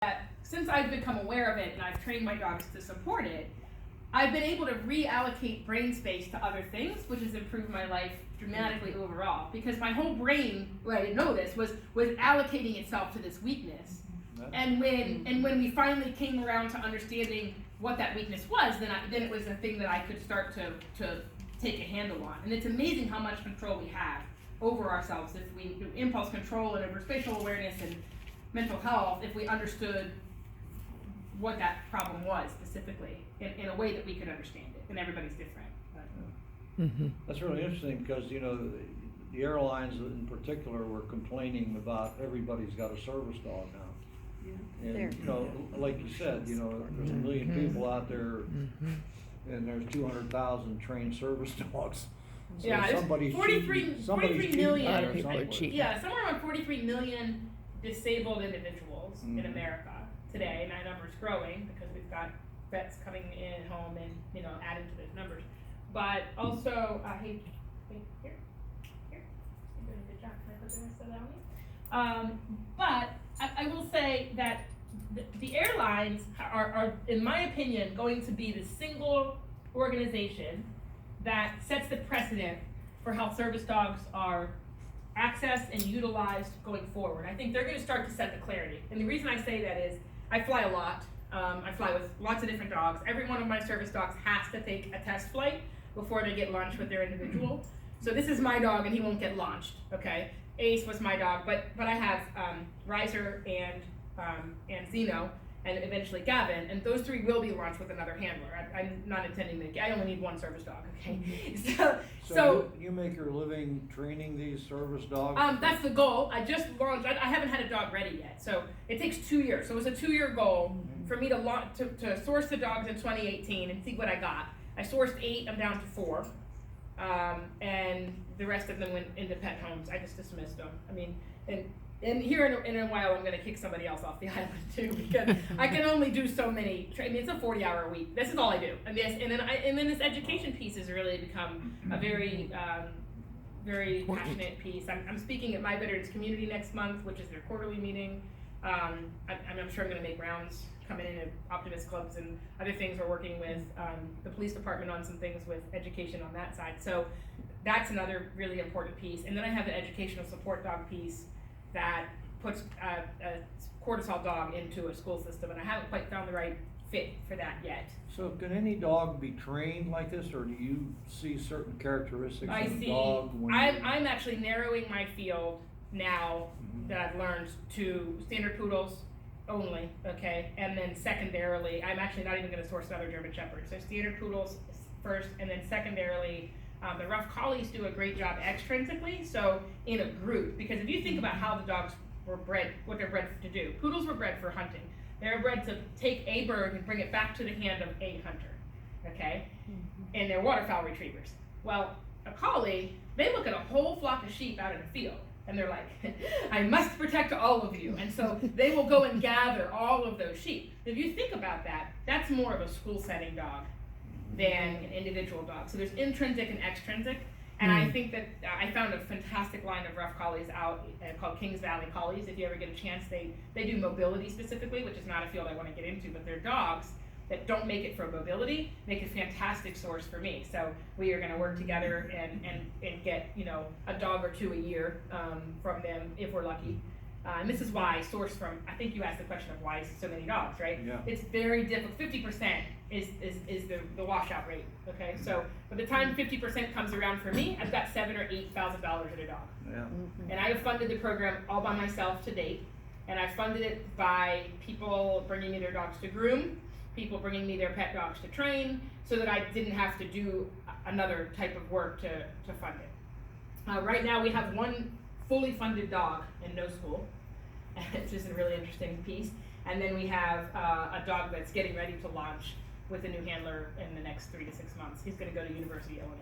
that since I've become aware of it and I've trained my dogs to support it, I've been able to reallocate brain space to other things, which has improved my life dramatically overall. Because my whole brain, what I didn't know this, was allocating itself to this weakness. And when we finally came around to understanding what that weakness was, then it was a thing that I could start to take a handle on. And it's amazing how much control we have over ourselves if we do impulse control and over spatial awareness and mental health, if we understood what that problem was specifically in a way that we could understand it. And everybody's different. That's really interesting because, you know, the airlines in particular were complaining about everybody's got a service dog now. And, you know, like you said, you know, there's a million people out there and there's 200,000 trained service dogs. So yeah, somebody's 43 cheating million. there somewhere. Yeah, somewhere around 43 million disabled individuals in America today, and that number's growing because we've got vets coming in home and, you know, added to those numbers. But also, hey, here, you're doing a good job. Can I put the rest of that on you? But I will say that the airlines are, in my opinion, going to be the single organization that sets the precedent for how service dogs are accessed and utilized going forward. I think they're going to start to set the clarity. And the reason I say that is I fly a lot. I fly with lots of different dogs. Every one of my service dogs has to take a test flight before they get launched with their individual. So this is my dog and he won't get launched, okay? Ace was my dog, but I have Riser and Zeno and eventually Gavin, and those three will be launched with another handler. I'm not intending to, I only need one service dog, okay? So you make your living training these service dogs? That's the goal. I just launched, I haven't had a dog ready yet, so it takes 2 years. So it was a 2-year goal for me to source the dogs in 2018 and see what I got. I sourced 8, I'm down to 4. And the rest of them went into pet homes. I just dismissed them. I mean, and here in a while, I'm going to kick somebody else off the island too, because I can only do so many. I mean, it's a 40-hour week. This is all I do. And then this education piece has really become a very, very passionate piece. I'm speaking at My Veterans Community next month, which is their quarterly meeting. I'm sure I'm going to make rounds coming in at Optimist clubs and other things. We're working with the police department on some things with education on that side. So that's another really important piece. And then I have an educational support dog piece that puts a cortisol dog into a school system, and I haven't quite found the right fit for that yet. So can any dog be trained like this, or do you see certain characteristics in a dog? I'm actually narrowing my field now that I've learned to standard poodles only, okay? And then secondarily, I'm actually not even going to source another German Shepherd. So standard poodles first, and then secondarily, the rough collies do a great job extrinsically, so in a group, because if you think about how the dogs were bred, what they're bred to do, poodles were bred for hunting. They're bred to take a bird and bring it back to the hand of a hunter, okay? And they're waterfowl retrievers. Well, a collie, they look at a whole flock of sheep out in the field, and they're like, I must protect all of you. And so they will go and gather all of those sheep. If you think about that, that's more of a school setting dog than an individual dog. So there's intrinsic and extrinsic. And I think that I found a fantastic line of rough collies out called Kings Valley Collies. If you ever get a chance, they do mobility specifically, which is not a field I want to get into, but they're dogs that don't make it for mobility, make a fantastic source for me. So we are going to work together and get, you know, a dog or two a year from them if we're lucky. And this is why I source from, I think you asked the question of why so many dogs, right? Yeah. It's very difficult. 50% is the washout rate, okay? So by the time 50% comes around for me, I've got $7,000 or $8,000 at a dog. Yeah. And I have funded the program all by myself to date. And I've funded it by people bringing me their dogs to groom, people bringing me their pet dogs to train, so that I didn't have to do another type of work to fund it. Right now we have one fully funded dog in no school, which is a really interesting piece. And then we have a dog that's getting ready to launch with a new handler in the next 3 to 6 months. He's going to go to University of Illinois.